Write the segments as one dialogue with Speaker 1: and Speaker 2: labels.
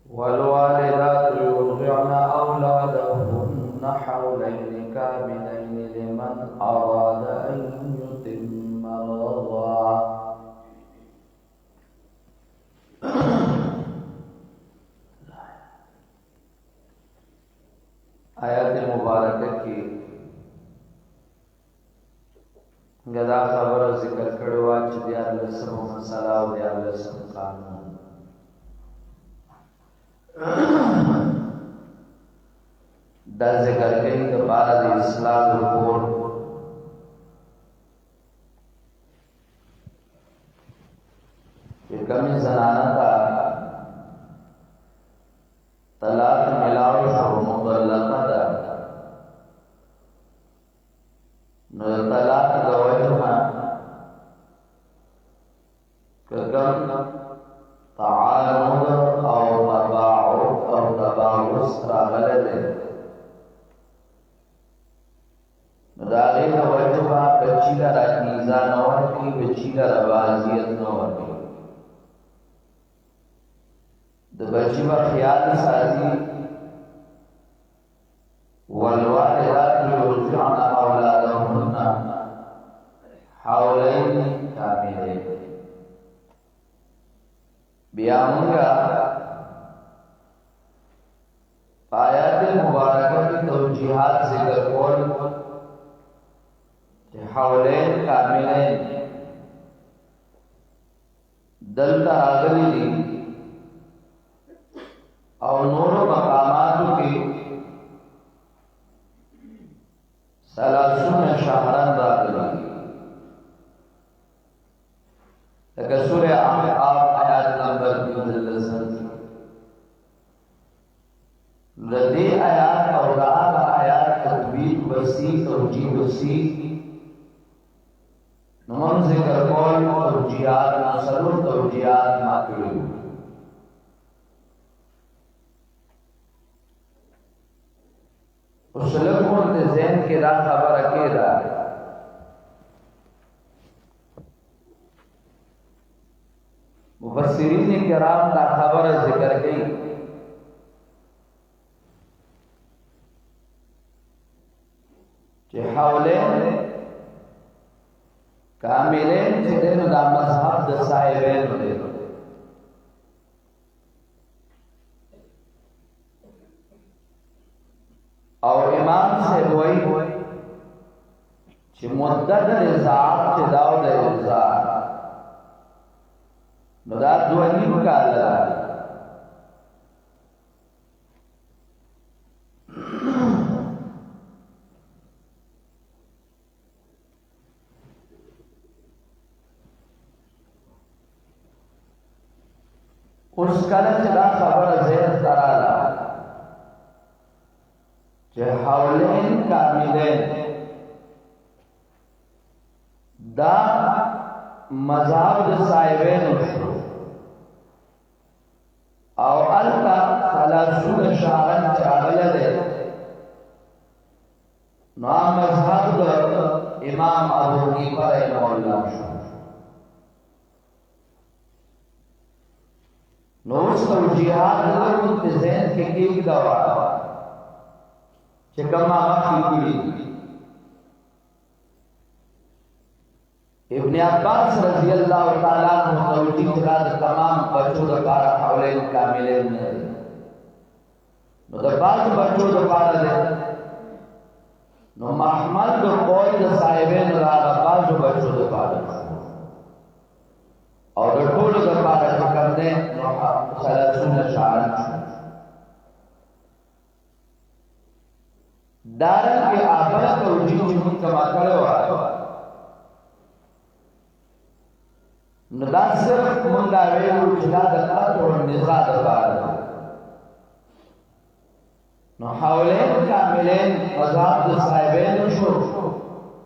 Speaker 1: والوالدات يرضعن أولادهن حولين كاملين لمن أراد أن يتم الرضاعة. آیات مبارکہ کی غدا خبر ذکر کړو چې د الله مسله او د الله قانون دا ذکر کوي د بار د اسلام رکور چې کومه زنانه تا طلاق ملاو شو مطلقه ده نو طلاق د وجهه کګم تعارض او تباعد او تباعث راغله نو دا غیر وجهه بچی لا راکیزا نو ورکی بچی لا روازیت نو ورکی د بچی په خیال ساتي والوالدات يرضعن أولادهن حولين كاملين. بیا موږ آیات مبارکه کی توجیحات ذکر کول چې حولین کاملین دلته راغلي دي او نور مقاماتو کې ثلاثون شهران راغلي لکه سورہ احقاف آیات نمبر 15 لدی آیات او دعا آیات تطبیق وسیع توجیح وسیع نمون ذکر کول توجیحات نصرون توجیحات ماکلو وسلمون د ذهن کې دا خبره کېده مفسرین کرام دا خبره ذکر کړي چې حولین کاملین چې دنو دا مذهب د صاحبینو دی او امام سے وہی چې مدت رضاعت چې داو د رضاعت نو دا دوه نیم کال ده اوس کله چې دا خبره ذهن ته راغله چې حولین کاملین دا مذهب د صاحبینو شو او التا ثلاثون شهرن چاغله ده نو مذهب د امام ابو حنیفه رحمه الله شو نو توجیحات له ذهن کې کېږي دا چې کما مخکې کړي ابن عباس رضی اللہ تعالی عنہ توجیہ کړه د تمام بچو لپاره حولین کاملین نه نو د بعض بچو لپاره ده نو محمد د قول د صاحبین را د بعض بچو لپاره او د ټول لپاره چې کوم ده نو 30 شهر دارن کې آباد توجیه چې موږ کما کړو نو دا صرف مونږه ویلو چې دا د قطع النزاع لپاره نو حولین کاملین مذهب د صاحبینو شو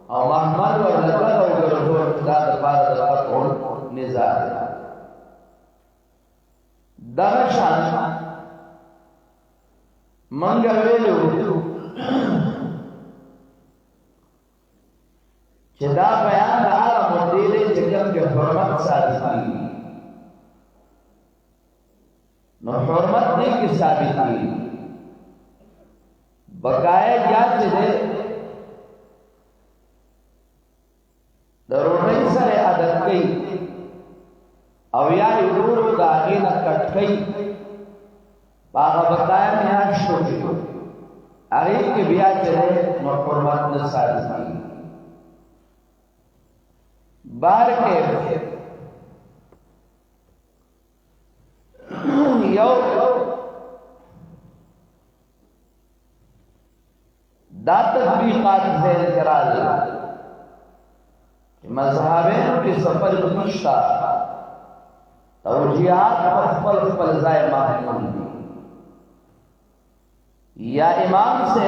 Speaker 1: او محمد ورته وګورئ دا د لپاره د قطع النزاع دا شان مونږه ویلو چې دا بیان د هغه مدیرې چې کوم کې حرمت ساتي نو حرمت دې کې ثابت دي بقایا یا چې ده د روټۍ سره عادت کوي او یا ورو د هغې نه کټ کوي په هغه بقایا میاشتو کې هغې کې بیا چې ده نو حرمت نه ثابت دي بار کې یو دا تطبیقات ذہن کرا دے مذہبین کی سفر نشتا توجیہات خپل ځای محمول دی یا امام سے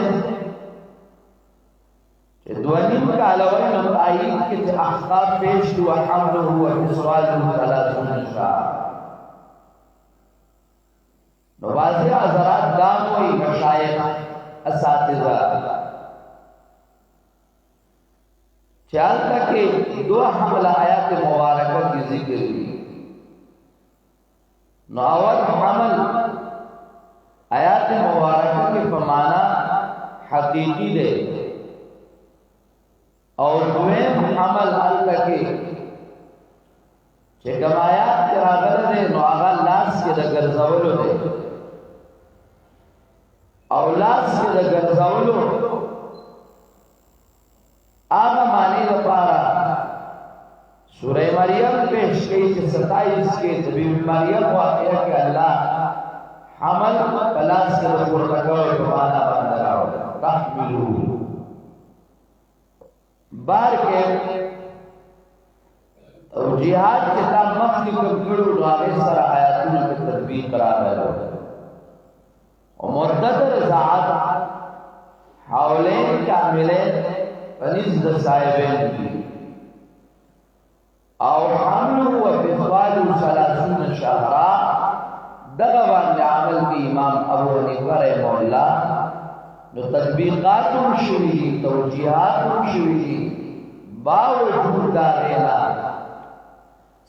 Speaker 1: دوانیم کا علاوہ نمائید کے احقاب پیش ہوا حملہ ہوا فسوالہ ثلاثون شاہ نوازی حضرات داموی مشایخ اساتذہ چال تک دو حمل آیات مبارکہ کی ذکر ہوئی نو اول حمل آیات مبارکہ کے پمانا حقیقی دے اور دویم حمل حل تک چکم آیات کے راغر دے نو آغا لاس کے دا گرزولو دے اولاس کے دا گرزولو آغا معنی دا پارا سورہ مریم پیش گئی کہ 27 کے طبیب مریم واقعہ کہ اللہ حمل پلاس کے رسول رکھوئے کمانا باندر آؤ تحملو بار کے جہاد کے تام مخلی کمکڑو نواغی سر آیاتون کے تطبیق قرار ہے ومدد رضاعت حولین کاملین فنیز دا صاحبین کی او حملو و فضوالو ثلاثون شہرہ دغوان عمل کی امام ابو حنیفہ رحمہ اللہ نو تطبیقاتم شوی توجیحاتم شوی باوجود داغینا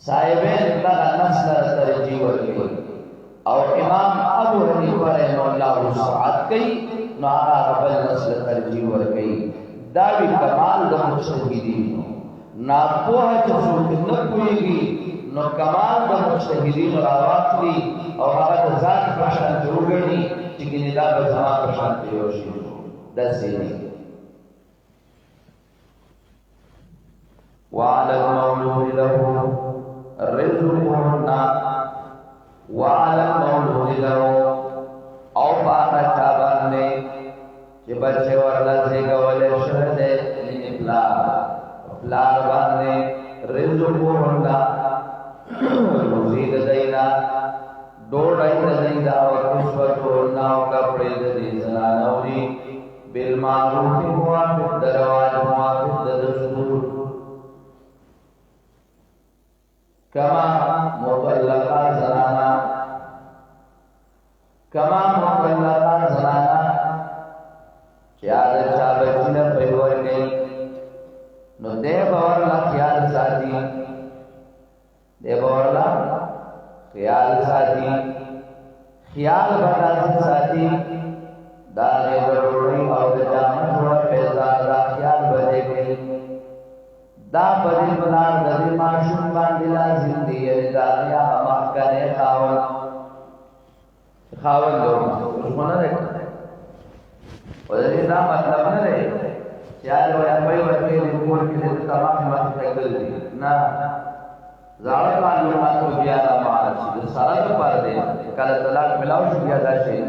Speaker 1: صاحبین لغا نسل ترجیح ورکی او امام ابو حنیفہ رحمہ اللہ وسعت کئی نو آغا قبل نسل ترجیح ورکی داوی کمال دا مجتہدین ناپوہ چسوک نپوئیگی نو کمال دا مجتہدین راواقلی او آغا دا ذات پرشان جوگنی چکنی دا بزمان پرشان تیوشی دا سینی وعلى المولود له رزقهن وعلى المولود له او پاتا چابان نے چی بچے ورلا سے گولے شہدے لینی پلار باندے رزقهن روزید دینا ڈوڑائی دینا وکسوتهن او کپڑے دینا نوری بالمعروف موافق درواج موافق دستور کما مطلقہ زنانا چیاد چابچین پیور گئی نو دے باورلا خیال ساتھی خیال بنا ساتھی دانے بروڑی اور جامع تھوڑا پیزار دا خیال بنے گئی دا پدی بلار دلی معشوم باندی لازم دیئے دانیا محکنے خاون دو رسمو نہ دیکھا وزنی دا مطلب نہ دے چیار ویا پئی ورکی رکور کی دیتا تمام حمد تکل دی نا زارت معلومات کو بیانا معارف شد سارا تو پار دے کل طلاق ملاو شو بیادا شئی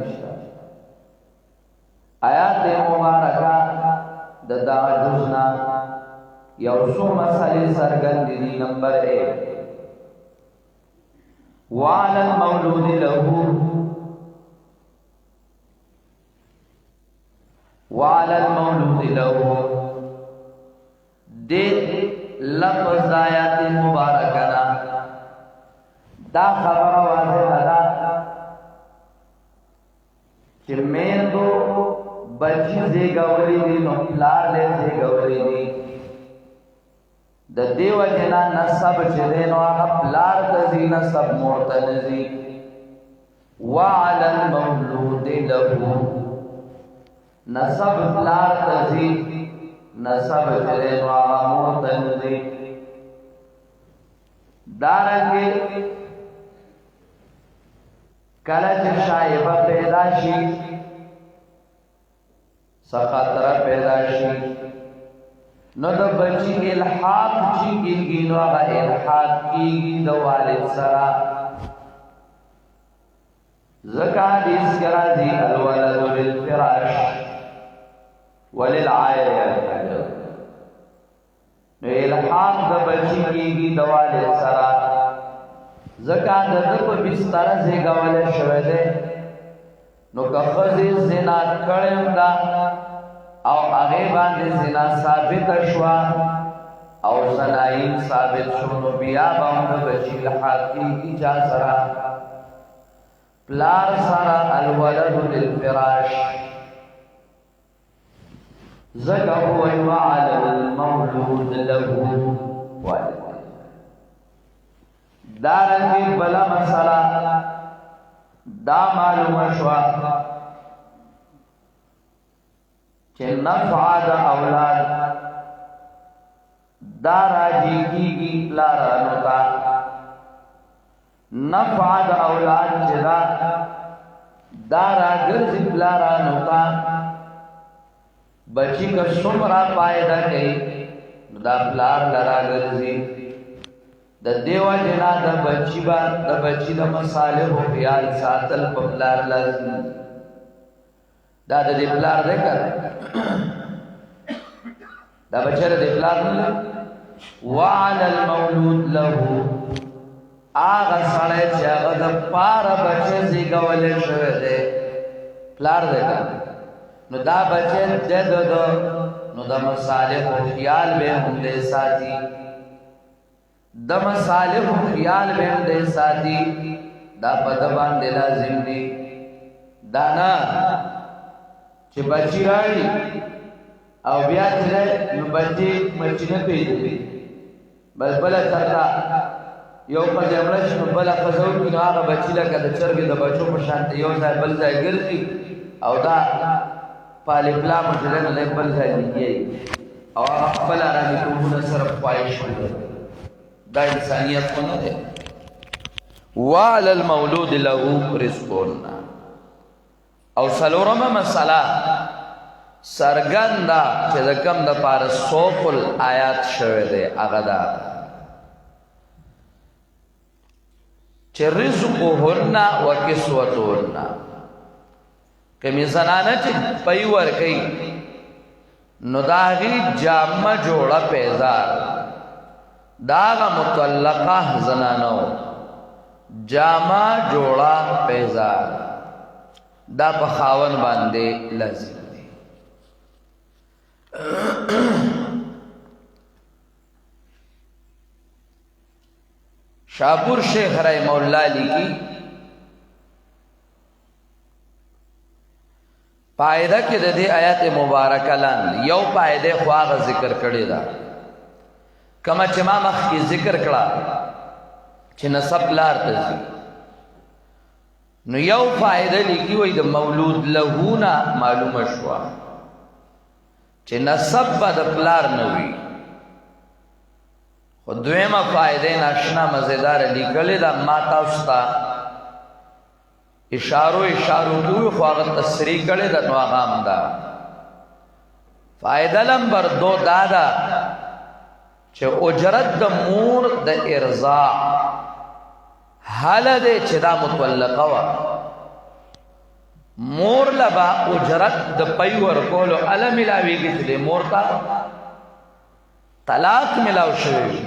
Speaker 1: آیات مبارکہ دا جزنا یوسو مسئلے سرگند دی نمبر 1 وعلى المولود له وعلى المولود له دے لفظ آیات مبارکنا دا خبر واضح دا کہ میں تو بچی زی گولی دی نو پلار لے زی گولی دی دا دیو جنا نصب چدے نو آگا پلار تزی نصب مورتنزی وعلى المولود له نسب پلار تزی نسب چلے وامور تنزی دارنگی کلچ شائبہ پیدا شی سخطر پیدا شی نو دا بچی الحاق چی گی نو اگا الحاق کی دا والد سرا زکا حدیث کرا دی الولد للفراش وللعائر الحجر نو الحاق دا بچی کی دا والد سرا زکا دا دکو بستر زیگا والد شوه دے نو که خزی زنا کرم دا او اغیبان دی زنا ثابت شوا او زنائین ثابت شو نو بیا باند بچی لحاقی کی جا سرا پلار سرا الولد للفراش زکا ہوئی وعلى المولود له والد دارنگی بلا مسئلہ دا معلوم شوا چه نفع دا اولاد دا راجی کی پلارانو تا نفع دا اولاد چه دا راگرزی پلارانو تا بچی کا سمرا پائدہ کئی دا پلار لراگرزی دا دیوا جنا دا بچی دا مصالح و خیال ساتل پپلار لازم دا دی پلار دے کر دا بچر دی پلار نلے وعلى المولود له آغا سڑے چاگا دا پارا بچے زیگا والے شوئے دے پلار دے کر نو دا بچے دے دو نو دا مصالح و خیال بے ہم دے ساتھی دا مصالح و خیال بے ہم دے ساتھی دا پدبان دے لازم دی دانا چه بچی راڑی او بیا چلے نو بچی مچی نکوی دی بس بلا ترتا یو پا جملش نو بلا خزو کی نو آغا بچی لکا دا چرگی دا بچو پشانتا یو زای بل زای گرزی او دا پالی پلا مجلن لے بل زای دیگئی او آغا بلا رانی کوبونا صرف پائش ہوئی دا انسانیت کو نہ دے وعلى المولود له رزقون او سلورم مسئلہ سرگن دا چه دا کم دا پار سوپل آیات شوه دے اغدا چه رزقهن و کسوتهن کمی زنانا چه پیور کئی نو داغی جامع جوڑا پیزار داغا مطلقہ زنانو جامع جوڑا پیزار دا پخاون باندے لازم دی شاپور شیخ رحمہ اللہ علی کی پائدہ کی دے آیات مبارکہ لان یو پائدے خواغ ذکر کردی دا کما چما مخ کی ذکر کڑا چھ نصب لار تزی نو یو فائدہ لکی وی دا مولود لہونا معلوم شوا چھ نصب با دا پلار نوی خود دویمہ فائدہ ناشنا مزیدار لکلی دا ماتا استا اشارو کوئی خواغت تصریح کلی دا نواغام دا فائدہ نمبر 2 دادا چھ اجرت دا مور دا ارزاع حال دے چھ دا متولقا وا مور لبا اجرت دا پیور کولو علا ملاوی گی چھ دے مور تا طلاق ملاو شوی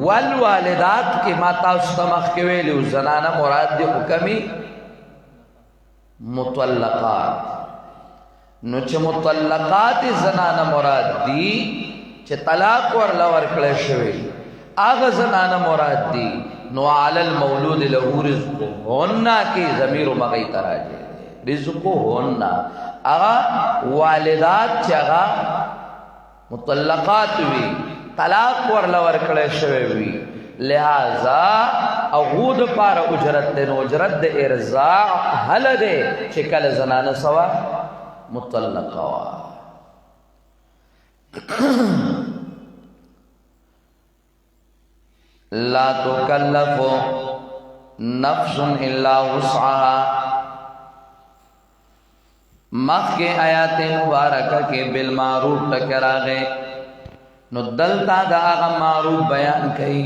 Speaker 1: والوالدات کی ماتا استمخ کے ویلیو زنانا مراد دی حکمی متولقات نو چھ متولقات زنانا مراد دی چھ طلاق ورلور کلے شوی آغا زنانا مراد دی نو علی المولود لہو رزقو ہوننا کی ضمیر مغی تراجے رزقو ہوننا آغا والدات چاگا مطلقات وی طلاق ورلور کلے شوی وی لہذا اغود پار اجرت دے نو اجرت دے ارزاع حل دے چکل زنان سوا مطلقا وا لا تکلف نفس الا وسعها مخ کے آیات مبارکہ کے بالمعروف ٹکرا گئے نو دلتا دا آغا معروف بیان کئی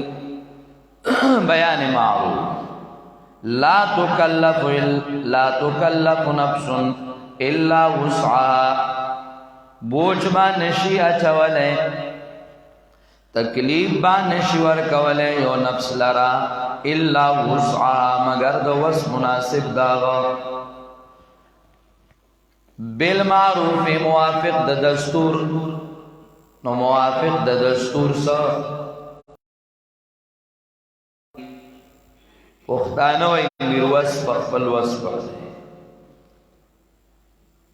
Speaker 1: بیان معروف لا تکلف نفس الا وسعها بوجھ با نشی اچولے تکلیف با نشی ورکولے یو نفس لرا الا وسعها مگر دو وس مناسب داغا بالمعروف موافق د دستور نو موافق د دستور سا پختانوی میروس پخپل وس پڑ دے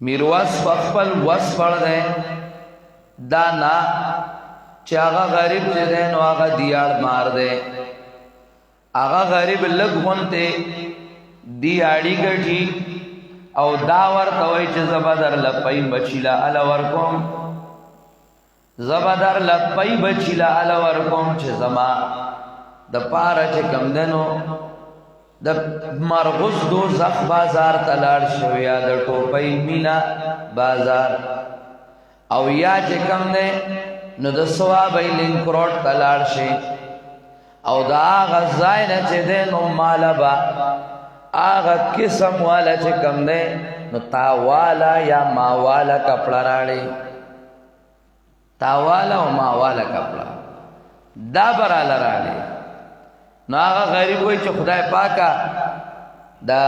Speaker 1: میروس پخپل وس پڑ دے دانا چاگا غریب چے دے نو آگا دیار مار دے آگا غریب لگ ہونتے دیاری گٹھی او داور توی چه زبادر لپای بچیلا علا ورکوم زبادر لپای بچیلا علا ورکوم چه زما دا پارا چه کم دنو دا مرغز دو زخ بازار تلار شویا دا ٹوپای مینا بازار او یا چه کم دن نو دا سوابای لنکروٹ تلار شی او دا آغا زائن چه دنو مالا با آغا قسم والا چه کم دے نو تاوالا یا ماوالا کپڑا راڑے تاوالا و ماوالا کپڑا دا برالا راڑے نو آغا غریب ہوئی چه خدای پاکا دا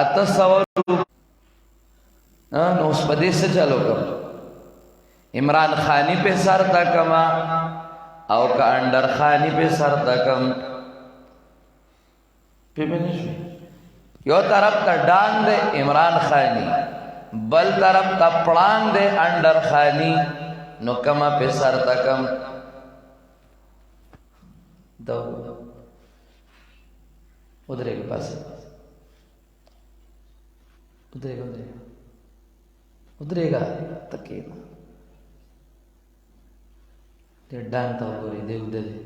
Speaker 1: اتصور نو اس پدی سے چلو کم عمران خانی پہ سر تکما او کا اندر خانی پہ سر تکم پی میں نشوی یو طرف تا ڈان دے عمران خانی بل طرف تا پڑان دے انڈر خانی نو کما پہ سر تا کم دو ادھرے کے پاس ادھرے گا ادھرے گا تکینا دے ڈان تا گوری دے ادھے دے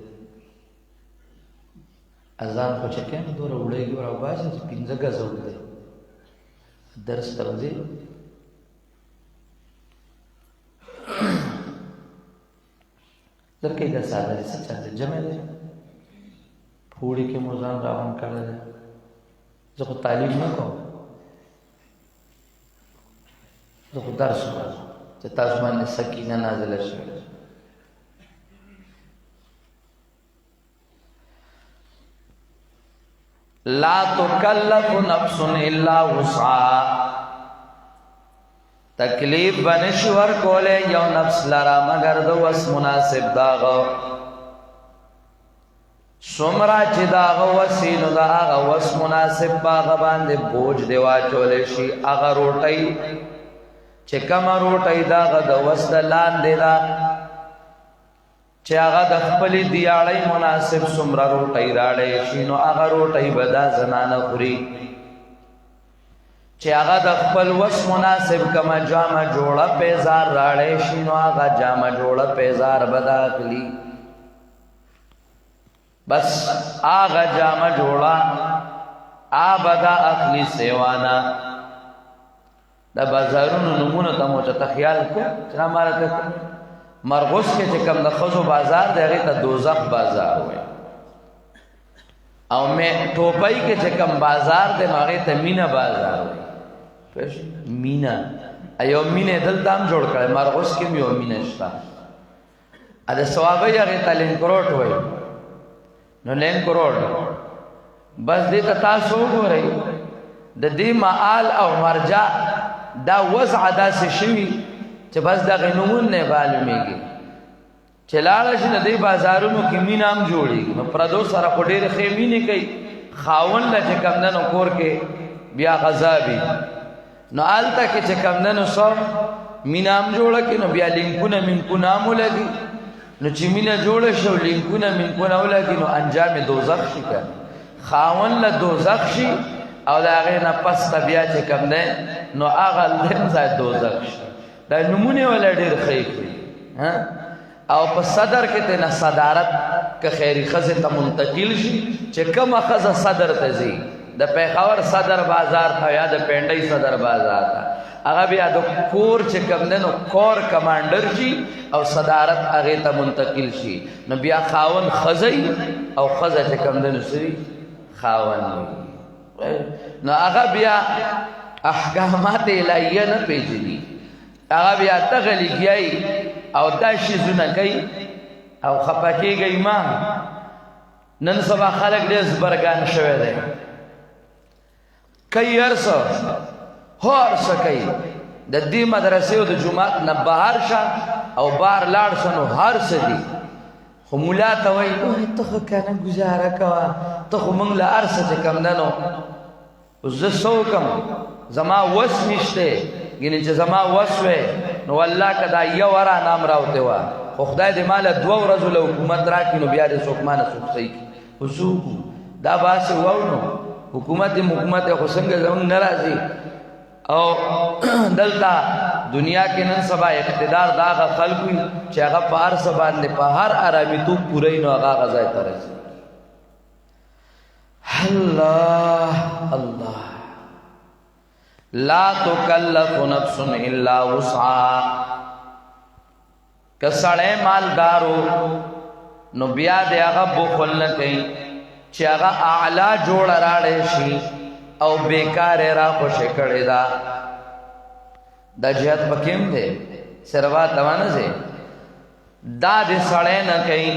Speaker 1: ازان کو چکے نا دورا اڑے گی اور آباز ہے پینزگا زور دے درس تغذی در کئی گا سادہ جیسا چاہتے جمع دے پھوڑی کے موزان راون کردے دے زخو تعلیم نہ کہو زخو درس ہو چاہتا اسمان نے سکینہ نازل شکر لا تکلف نفس الا وسعها تکلیف بنشور کولے یو نفس لرا مگر دو وس مناسب داغو سمرا چی داغو وسینو دا آغا وس مناسب باغا باندے بوجھ دیوا چولے شی آغا روٹی چی کم روٹی داغا دا وس دلان دے دا چه آغا د خپلی دیاڑی مناسب سمرا روٹی راڑی شینو آغا روٹی بدا زنان خوری چه آغا د خپل وس مناسب کما جامع جوڑا پیزار راڑی شینو آغا جامع جوڑا پیزار بدا اکلی بس آغا جامع جوڑا آبدا اکلی سیوانا دا بازارون نمونو تمو چتا خیال کو چنا مارا تکن مرغوس کے چکم دا خزو بازار دے غیتا دوزخ بازار ہوئے او میں ٹوپائی کے چکم بازار دے مغیتا مینا بازار ہوئے مینا ایو مینے دل دام جوڑ کرے مرغوس کے میو مینا شتا ادھے سوابی غیتا لینکروٹ ہوئے نو لینکروٹ بس دیتا تاسو گو رہی دا دی معال او مرجع دا وضع دا سے شوی چه بس دا غنمون نے معلومیگی چه لالشی دا دی بازارونو کی مینام جوڑیگی نو پردو سارا خودیر خیمینی کئی خاون لا چه کمدنو کور کے بیا غذابی نو آلتا که چه کمدنو سو مینام جوڑا کی نو بیا لنکونا منکونامو لگی نو چه مینا جوڑا شو لنکونا منکونامو لگی نو انجام دوزخ شکا خاون له دوزخ شي او د هغې نه پس ته بیا چې کوم دی نو هغه لم ځای دوزخ شي. دا نومونه ولا ډېر ښه کړي او په صدر کې تېنه صدارت که خیري ښځې ته منتقل شي چې کومه ښځه صدر ته ځي د پیښور صدر بازار ته یا د پنډۍ صدر بازار ته هغه بیا د کور چې کوم دی نو کور کمانډر شي او صدارت هغې ته منتقل شي نو بیا خاون ښځه او ښځه چې کوم دی نو څه خاون نو هغه بیا احکامات الهیه نه پېژني هغه بیا دغه لګیایي او دا شیزونه کوي او خفه کېږئ ما نن سبا خلک ډېر زبرګان شوی دی کوي هر څه هو هر څه کوي د دې مدرسې او د جومات نه بهر شه او بار لاړ شه نو هر څه دي خو ملا ته وایي ته خو کنه ګزاره کوه ته خو موږ له هر څه چې کوم ده نو اوس زه څه وکړم زما وس نشته ګینې چې زما وس وی نو والله که دا یو ورا نام راوتې وه خو خدای دې ما له 2 ورځو له حکومت راکړي نو بیا دې څوک ما نه څوک صحیح کړي خو څه وکړو دا به هسې وو نو حکومت خو څنګه زموږ نه راځي او دلته دنیا کې نن سبا اقتدار دا هغه خلک وي چې هغه په هر څه باندې په هر ارامیتوب پوره نو هغه هغه ځای ته رسي الله الله لا تکلف نفس الا وسعها که سړی مالدارو نو بیا د هغه بخل نه کوي چې هغه اعلی جوړه راړی شي او بیکارې را خوشې کړې ده دا جهت پکې هم دی سروا ته ونه ځې دا د سړی نه کوي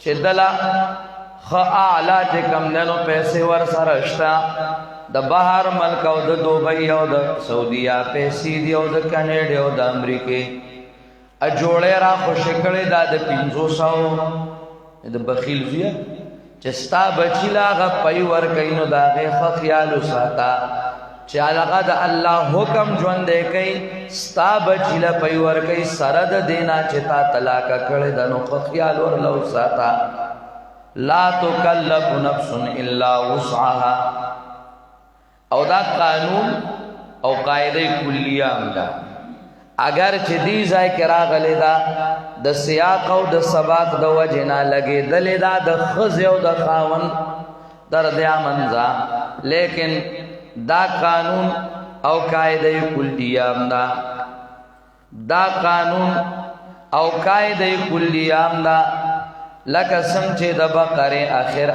Speaker 1: چې دله ښه اعلی چې کوم دی نو پیسې ورسره شته د بهر ملک او د دوبۍ او د سعودیا پیسې دي او د کاناډا او د امریکې جوړې را خوشې کړې دا د 500 د بخیل زویه چې ستا بچی له هغه پی ورکوي نو د هغې ښه خیال وساته چې هغه د الله حکم ژوندی کوي ستا بچی له پی ورکوي سره د دې نه چې تا طلاقه کړې ده نو ښه خیال ورله وساته لا تکلف نفس الا وسعها او دا قانون او قاعده کلیه هم ده اگر چې دې ځای کې راغلی ده د سیاق او د سباق د وجې نه لګېدلې ده د ښځې او د خاوند تردیامنځه لیکن دا قانون او قاعده کلیه هم ده دا قانون او قاعده کلیه هم ده لکه څنګه چې د بقرې آخر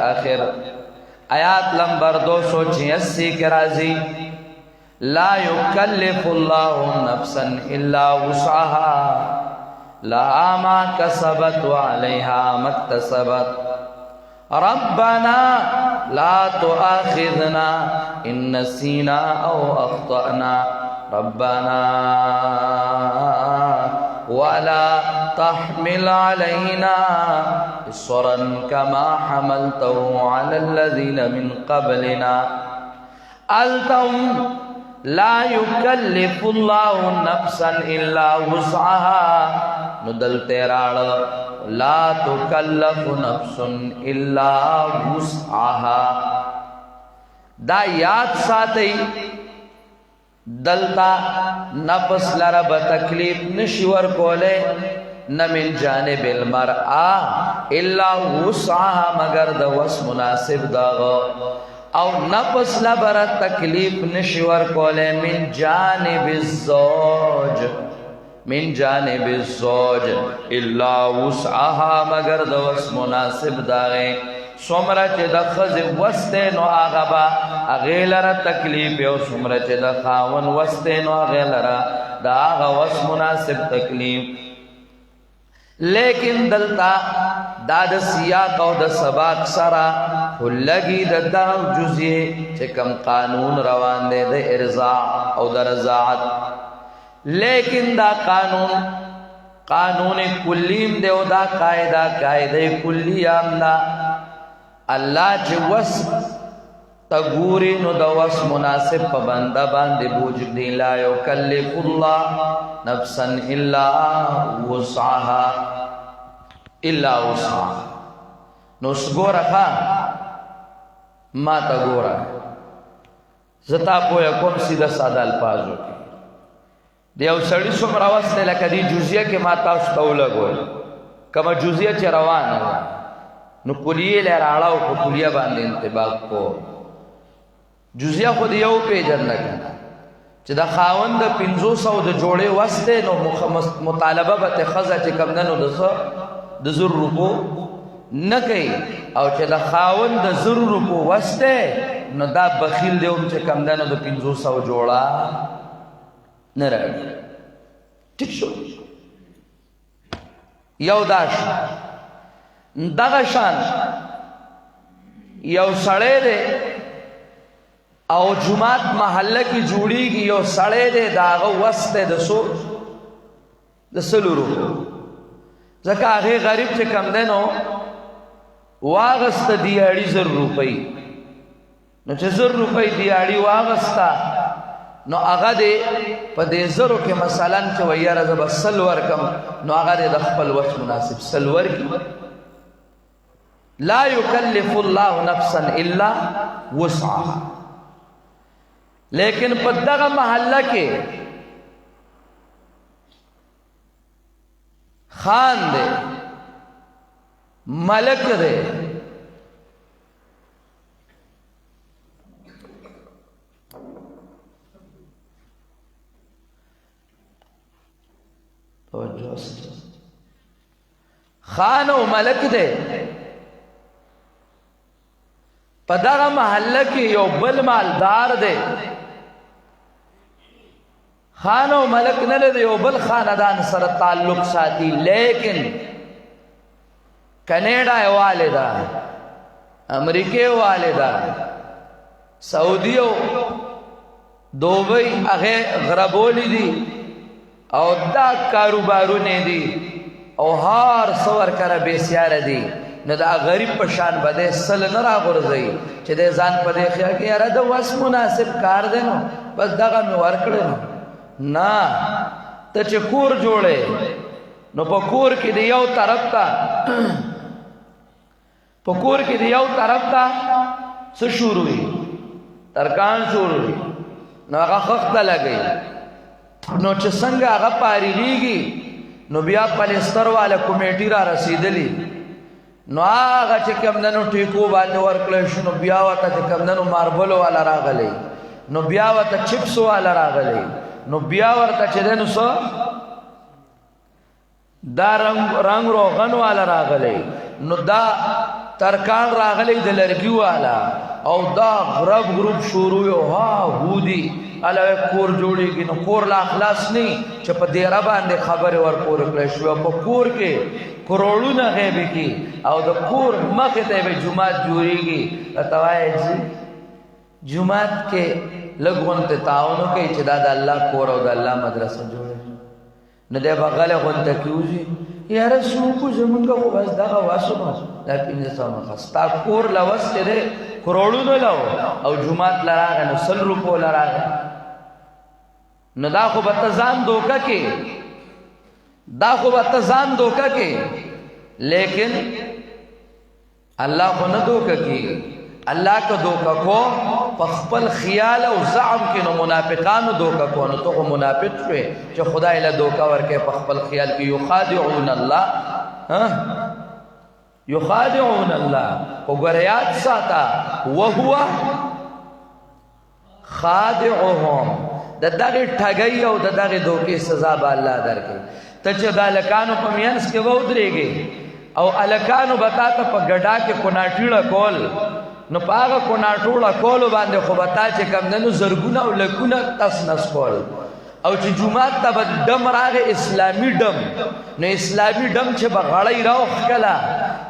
Speaker 1: آیات نمبر 286 کې راځي لا يكلف الله نفسا الا وسعها لها ما كسبت وعليها ما اكتسبت ربنا لا تؤاخذنا ان نسينا او اخطأنا ربنا ولا تحمل علينا إصرا كما حملته على الذين من قبلنا ألتم لا يكلف الله نفسا إلا وسعها ندل تیراڑ لا تكلف نفس إلا وسعها دا یاد ساتي دلتا نفس لرب تکلیف نشور کولے نہ من جانب المرأة الا وسعها مگر دا وس مناسب داغو او نفس لبر تکلیف نشور کولے من جانب الزوج الا وسعها مگر دا وس مناسب داغے سمره چې د ښځې وستی نو هغه به هغې لره تکلیف او سمره چې د خاوند وستی نو هغې لره د هغه وس مناسب تکلیف لیکن دلته دا د سیاق او د سباق سره خو لږي د دغه جزیې چې کوم قانون روان دی د ارضاع او د رضاعت لیکن دا قانون کلیم دی او دا قاعده کلیه هم ده الله چې وس تګوري نو د وس مناسب په بنده باندې بوج دی لا یکلف الله نفسا الا وسعها نو سګورخه ما تا ګوره زتا پویا کوم سیده ساده الفاظو کې د یو سړي څومره وسته لکه دې جزیه کې ما تاسو ته ولګول کومه جزیه چې روانه ده نو کلیه له راړاو په کلیه باندې انطباق کو جزیه خو دې یو پیجن لګا چې دا خاوند 500 د جوړې وسته نو مطالبه به خزه چې کم نن د 1000 روپو نه کوي او چې د خاوند د 1000 روپو وسته نو دا بخیل دی چې کم نن د 500 جوړه نه راځي ټیک شو یو داش دغه شان یو سړی دی او جمعات محله کې جوړیږي یو سړی دی داغه وسته د سو د سلورو ځکه هغه غریب چې کم دی نو واغسته دیاړي 1000 روپۍ نو چې 1000 روپۍ دیاړي واغسته نو هغه دې په دې 1000 کې مثلا چې ویاره زه به 100 ورکم نو هغه دې د خپل وس مناسب 100 ورکي لا یکلف الله نفسا الا وسعها لیکن په دغه محله کې خان دی ملک دی خان او ملک دی په دغه محله کې یو بل مالدار دی خان او ملک نه لري یو بل خاندان سره تعلق ساتي لیکن کینیډا والدا امریکای والدا سعودي او دوبئی هغه غربولی دي او دا کاروبارونه دي او هر څور کړه بیسیار دي نو دا غریب په شان بده سل نه راغورځي چې د ځان په دې خیا کې یاره د واس مناسب کار دی نو بس دغه مې ورکړل نه ته چې کور جوړې نو په کور کې دی یو طرف ته په کور کې دی یو طرف ته څه شروعي ترکان شروعي نو هغه خخته لګي نو چې څنګه هغه پاریږي نو بیا پلستر والا کمیټي را رسیدلی نو هغه چې کم دنو ټیکو باندې ورکړل شو نو بیا وته چې کم دنو ماربل والا راغلی نو بیا وته چپس والا راغلی نو بیا ورته چې دنو سو دا رنگ روغن والا راغلی نو دا ترکان راغلی د لرګي والا او دا غرب شروع یو ها هودي علاوه کور جوړیږي نو کور لا اخلاص نه چې په دیره باندې خبره ورکور کړی شو په کور کې کروڑونه غیب کی او د کور مخه ته به جمعات جوړیږي اتوای چې جمعات کې لګون ته تعاون کوي چې دا د الله کور او د الله مدرسه جوړه نه دی بغل غون ته کیږي یاره سو کو زمونږه خو بس دا واسو دا پینځه سم خستا کور لوس دې کروڑونه لو او جمعات لراغه نو 100 روپو لراغه نو دا خو به ځان دوکه کې دا خو به ځان دوکه کې لیکن الله خو نه دوکه کې الله کا دوکه کو په خپل خیال او زعم کې نو منافقانو دوکه کو نو ته منافق شوې چې خدای له دوکه ورکه په خپل خیال کې یخادعون الله ها یخادعون الله وګریات ساته وهو خادعهم دغه ټګي او دغه دوکې سزا به الله درکړي ته چې د الکانو په مینس کې ودرېږي او الکانو بتا ته په ګډا کې کوناټیړه کول نو په هغه کوناټوړه کول باندې خو بتا چې کم نن زرګونه او لکونه تسنس کول او چې جمعات ته دم راغې اسلامي دم نو اسلامي دم چې بغړی راوخ کلا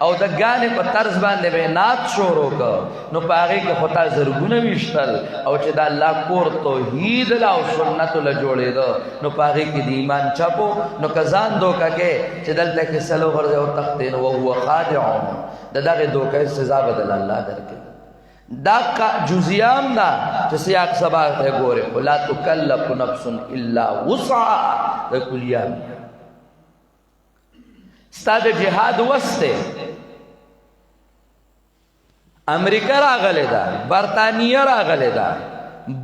Speaker 1: او د غانې په طرز باندې به نات شروع کړ نو په هغه کې خطا زرګونه وشتل او چې د الله کور توحید لا او سنت له جوړېدو نو په هغه کې د ایمان چپو نو کزان دوکه کې چې دلته کې سلو ورځ او تختین او هو خادع دغه دوکه سزا بدل الله درکې دا جزیام دا چې سیاق سبا ته ګوره ولا تکلف نفس الا وسعها د کلیام ستاد جهاد وسته امریکا راغلی دا، برطانیه راغلی دا،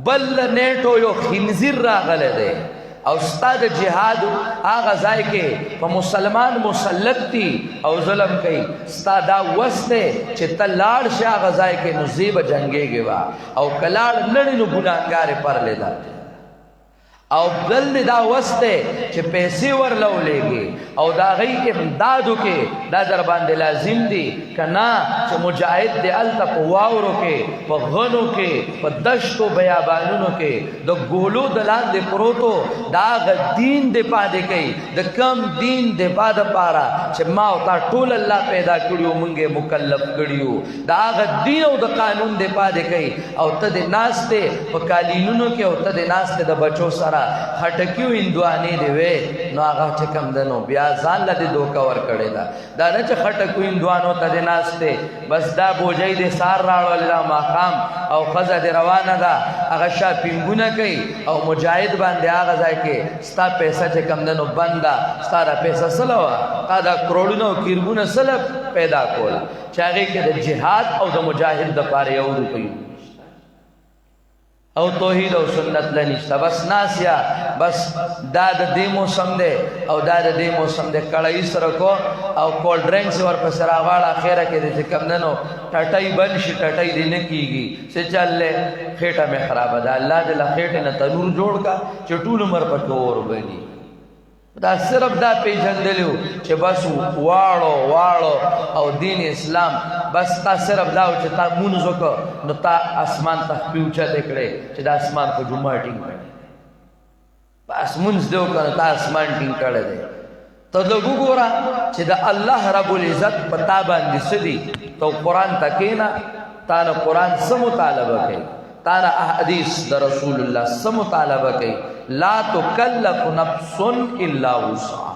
Speaker 1: بل نیټو یو خنزیر راغلی دی او ستا د جهاد هغه ځای کې په مسلمان مسلط دي او ظلم کوي، ستا دا وس دی چې ته لاړ شې هغه ځای کې نو زی به جنګېږې وه او که لاړ نړې نو ګناهګار یې پرلې ده او بل دی دا وس دی چې پیسې ورله ولېږي او د هغوی امداد وکړي دا در باندې لازم دي که نه چې مجاهد دی هلته په واورو کې په غنو کې په دشتو بیابانونو کې د ګولو د لاندې پروتو د هغه دین دفاع دی کوي د کم دین دفاع دپاره چې ما او تا ټول الله پیدا کړي وو موږ یې مکلف کړي وو د هغه دین او د قانون دفاع دی کوي او ته دې ناست دی په قالینونو کې او ته دې ناست دی د بچو سره خټکیو هندوانې دی وې نو هغه چې کوم دی نو بیا ځان له دې دوکه ورکړې ده دا نه چې خټکو هندوانو ته دې ناست دی بس دا بوجۍ دې سار راوړلې ده ماښام او ښځه دې روانه ده هغه شاپینګونه کوي او مجاهد باندې هغه ځای کې ستا پیسه چې کوم دی نو بند ده ستا دا پیسه څه وه تا دا کروړونه او کیربونه څه پیدا کول چې هغې کې د جهاد او د مجاهد دپاره یو روپۍ او توحید او سنت لنشتا بس ناسیا بس دا د دې موسم دی او دا د دې موسم دی کړهی سره کو او کولډ ډرینکس ورپسې راغواړه اخره کې د چې کوم دی نو ټټۍ بند شي ټټۍ دې نه کېږي چې چلې خېټه مې خرابه ده الله دې له خېټې نه تنور جوړ کا چې ټول عمر پکې اور بني دا صرف دا پیژندلو چې بس واړو او دین اسلام بس تا صرف دا چې تا مونځ وکړه نو تا اسمان ته خپې اوچتې کړې چې د اسمان په جمعه ټینګ کړې بس مونځ دې وکړه نو تا اسمان ټینګ کړی دی ته لږ وګوره چې د الله رب العزت په تا باندې څه دي ته قرآن ته کښېنه تا نه قرآن څه مطالبه کوي تا نه احادیث د رسول الله څه مطالبه کوي لا تکلف نفس الا وسعها